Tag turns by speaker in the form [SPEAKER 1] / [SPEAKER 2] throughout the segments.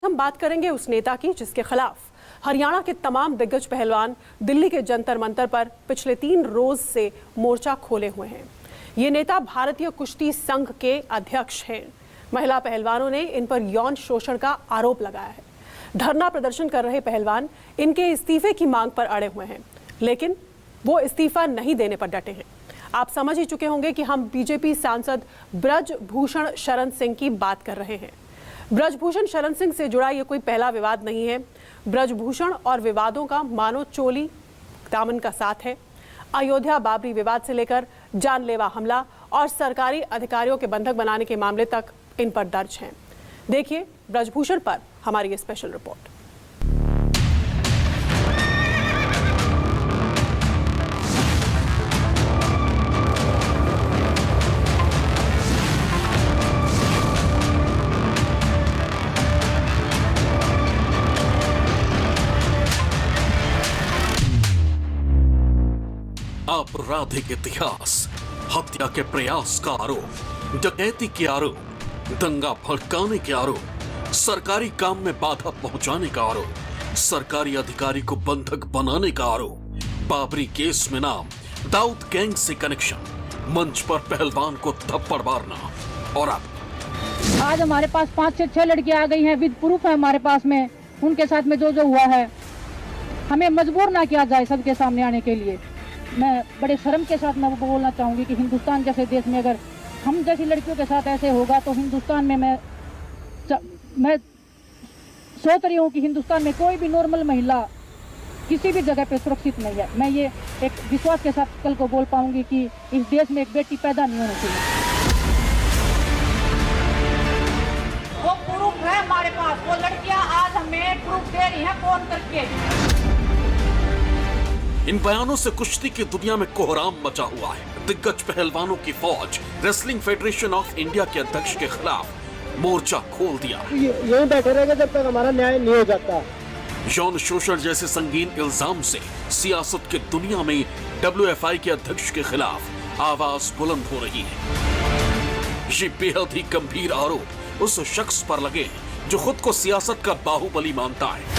[SPEAKER 1] हम बात करेंगे उस नेता की जिसके खिलाफ हरियाणा के तमाम दिग्गज पहलवान दिल्ली के जंतर मंतर पर पिछले 3 रोज से मोर्चा खोले हुए हैं। ये नेता भारतीय कुश्ती संघ के अध्यक्ष हैं। महिला पहलवानों ने इन पर यौन शोषण का आरोप लगाया है। धरना प्रदर्शन कर रहे पहलवान इनके इस्तीफे की मांग पर अड़े हुए हैं, लेकिन वो इस्तीफा नहीं देने पर डटे हैं। आप समझ ही चुके होंगे कि हम बीजेपी सांसद ब्रजभूषण शरण सिंह की बात कर रहे हैं। ब्रजभूषण शरण सिंह से जुड़ा ये कोई पहला विवाद नहीं है। ब्रजभूषण और विवादों का मानो चोली दामन का साथ है। अयोध्या बाबरी विवाद से लेकर जानलेवा हमला और सरकारी अधिकारियों के बंधक बनाने के मामले तक इन पर दर्ज हैं। देखिए ब्रजभूषण पर हमारी ये स्पेशल रिपोर्ट।
[SPEAKER 2] आपराधिक इतिहास, हत्या के प्रयास का आरोप, डकैती के आरोप, दंगा भड़काने के आरोप, सरकारी काम में बाधा पहुंचाने का आरोप, सरकारी अधिकारी को बंधक बनाने का आरोप, बाबरी केस में नाम, दाऊद गैंग से कनेक्शन, मंच पर पहलवान को थप्पड़ मारना और अब
[SPEAKER 3] आज हमारे पास 5 से 6 लड़कियां आ गई हैं, विद प्रूफ है हमारे पास में। उनके साथ में जो हुआ है, हमें मजबूर ना किया जाए सबके सामने आने के लिए। मैं बड़े शर्म के साथ मैं वो बोलना चाहूँगी कि हिंदुस्तान जैसे देश में अगर हम जैसी लड़कियों के साथ ऐसे होगा तो हिंदुस्तान में मैं सोच रही हूँ कि हिंदुस्तान में कोई भी नॉर्मल महिला किसी भी जगह पे सुरक्षित नहीं है। मैं ये एक विश्वास के साथ कल को बोल पाऊंगी कि इस देश में एक बेटी पैदा नहीं होनी चाहिए।
[SPEAKER 4] वो प्रूफ है हमारे पास, वो लड़कियां आज हमें प्रूफ दे रही हैं फोन करके।
[SPEAKER 2] इन बयानों से कुश्ती की दुनिया में कोहराम मचा हुआ है। दिग्गज पहलवानों की फौज रेसलिंग फेडरेशन ऑफ इंडिया के अध्यक्ष के खिलाफ मोर्चा खोल दिया।
[SPEAKER 5] यहीं बैठे रहेंगे जब तक हमारा न्याय नहीं हो जाता।
[SPEAKER 2] यौन शोषण जैसे संगीन इल्जाम से सियासत की दुनिया में WFI के अध्यक्ष के खिलाफ आवाज बुलंद हो रही है। ये बेहद ही गंभीर आरोप उस शख्स पर लगे हैं जो खुद को सियासत का बाहुबली मानता है।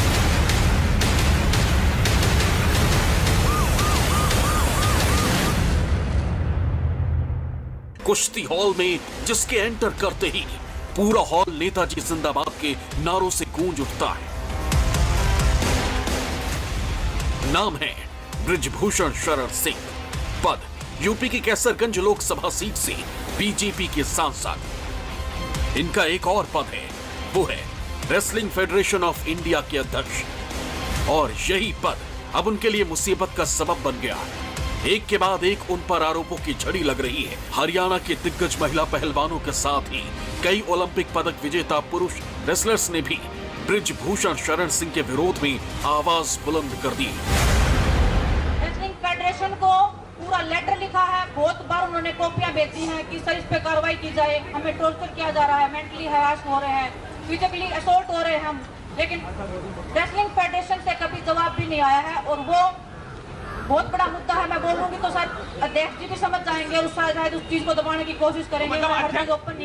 [SPEAKER 2] कुश्ती हॉल में जिसके एंटर करते ही पूरा हॉल नेताजी जिंदाबाद के नारों से गूंज उठता है। नाम है ब्रजभूषण शरण सिंह, पद यूपी की कैसरगंज लोकसभा सीट से बीजेपी के सांसद। इनका एक और पद है, वो है रेसलिंग फेडरेशन ऑफ इंडिया के अध्यक्ष, और यही पद अब उनके लिए मुसीबत का सबब बन गया है। एक के बाद एक उन पर आरोपों की झड़ी लग रही है। हरियाणा के दिग्गज महिला पहलवानों के साथ ही कई ओलंपिक पदक विजेता पुरुष रेसलर्स ने भी ब्रजभूषण शरण सिंह के विरोध में आवाज बुलंद कर दी।
[SPEAKER 4] रेसलिंग फेडरेशन को पूरा लेटर लिखा है, बहुत बार उन्होंने कॉपियां भेजी हैं कि सर इस पे कार्रवाई की जाए, हमें टॉर्चर किया जा रहा है, मेंटली हरास हो रहे हैं, फिजिकली असॉल्ट हो रहे हैं हम, लेकिन रेसलिंग फेडरेशन से कभी जवाब भी नहीं आया है। और वो बहुत बड़ा मुद्दा है। मैं बोलूंगी तो शायद अध्यक्ष जी भी समझ जाएंगे और शायद उस चीज को दबाने की कोशिश करेंगे।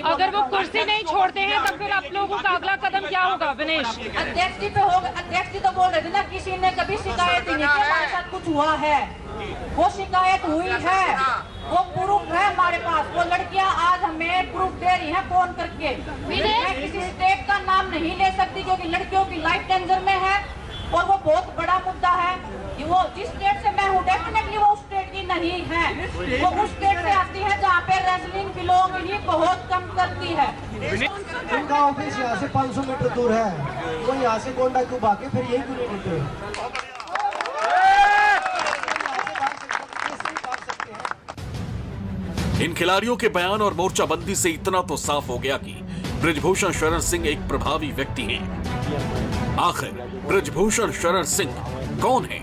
[SPEAKER 3] अगर वो कुर्सी नहीं छोड़ते हैं तो फिर आप लोगों का अगला कदम क्या होगा विनेश?
[SPEAKER 4] अध्यक्ष जी पे होगा। अध्यक्ष जी तो बोल रहे थे ना, किसी ने कभी शिकायत ही नहीं की हमारे साथ कुछ हुआ है। वो शिकायत हुई है, वो प्रूफ है हमारे पास। वो लड़कियां आज हमें प्रूफ दे रही हैं फोन करके। मैं किसी स्टेट का नाम नहीं ले सकती क्योंकि लड़कियों की लाइफ डेंजर में है और वो बहुत बड़ा मुद्दा है कि वो जिस स्टेट से मैं हूँ डेफिनेटली वो उस स्टेट की नहीं है। वो उस स्टेट से आती है जहाँ पे रेसलिंग बिलोंगिंग बहुत कम करती है।
[SPEAKER 5] उनका ऑफिस यहाँ से 500 मीटर दूर है, वो यहाँ से गोंडा क्यों भागे, फिर यही क्यों नहीं निकले?
[SPEAKER 2] इन खिलाड़ियों के बयान और मोर्चाबंदी से इतना तो साफ हो गया कि ब्रजभूषण शरण सिंह एक प्रभावी व्यक्ति हैं। आखिर ब्रजभूषण शरण सिंह कौन है?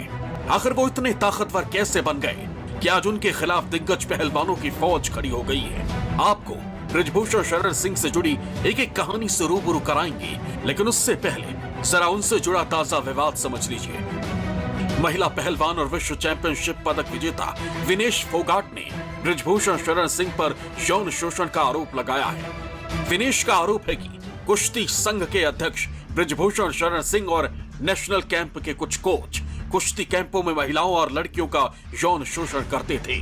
[SPEAKER 2] आखिर वो इतने ताकतवर कैसे बन गए कि आज उनके खिलाफ दिग्गज पहलवानों की फौज खड़ी हो गई है? आपको ब्रजभूषण शरण सिंह से जुड़ी एक एक कहानी से रूबरू कराएंगे, लेकिन उससे पहले जरा उनसे जुड़ा ताजा विवाद समझ लीजिए। महिला पहलवान और विश्व चैंपियनशिप पदक विजेता विनेश फोगाट ने ब्रजभूषण शरण सिंह पर यौन शोषण का आरोप लगाया है। विनेश का आरोप है कि कुश्ती संघ के अध्यक्ष ब्रिजभूषण शरण सिंह और नेशनल कैंप के कुछ कोच कुश्ती कैंपों में महिलाओं और लड़कियों का यौन शोषण करते थे।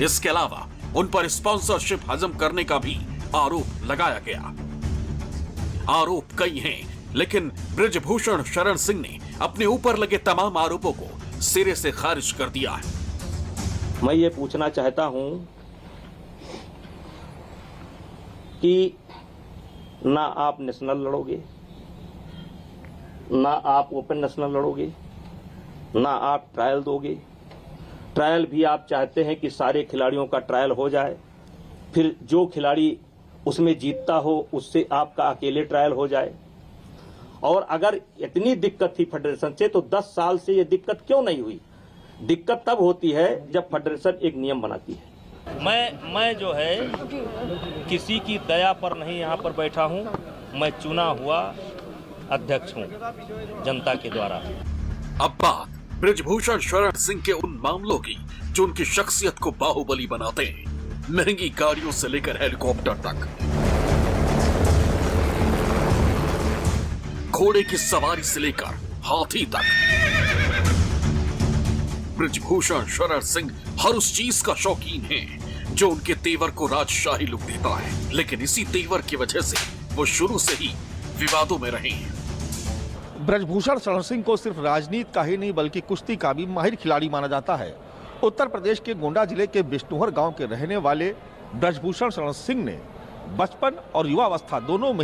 [SPEAKER 2] इसके अलावा उन पर स्पॉन्सरशिप हजम करने का भी आरोप लगाया गया। आरोप कई हैं, लेकिन ब्रिजभूषण शरण सिंह ने अपने ऊपर लगे तमाम आरोपों को सिरे से खारिज कर दिया है।
[SPEAKER 6] मैं ये पूछना चाहता हूं कि ना आप नेशनल लड़ोगे, ना आप ओपन नेशनल लड़ोगे, ना आप ट्रायल दोगे। ट्रायल भी आप चाहते हैं कि सारे खिलाड़ियों का ट्रायल हो जाए, फिर जो खिलाड़ी उसमें जीतता हो उससे आपका अकेले ट्रायल हो जाए। और अगर इतनी दिक्कत थी फेडरेशन से तो 10 साल से ये दिक्कत क्यों नहीं हुई? दिक्कत तब होती है जब फेडरेशन एक नियम बनाती है।
[SPEAKER 7] मैं जो है किसी की दया पर नहीं यहाँ पर बैठा हूँ। मैं चुना हुआ अध्यक्ष हूँ जनता के द्वारा।
[SPEAKER 2] अब बात ब्रिजभूषण शरण सिंह के उन मामलों की जो उनकी शख्सियत को बाहुबली बनाते हैं, महंगी गाड़ियों से लेकर हेलीकॉप्टर तक, घोड़े की सवारी से लेकर हाथी तक। ब्रिजभूषण शरण सिंह हर उस चीज का शौकीन है जो उनके तेवर को राजशाही लुक देता है, लेकिन इसी तेवर की वजह से वो शुरू से ही विवादों में रहे हैं।
[SPEAKER 8] ब्रजभूषण शरण सिंह को सिर्फ राजनीति का ही नहीं बल्कि कुश्ती का भी माहिर खिलाड़ी माना जाता है। उत्तर प्रदेश के गोंडा जिले के बिष्णुहर गांव के रहने वाले ब्रजभूषण शरण सिंह ने बचपन और युवावस्था दोनों में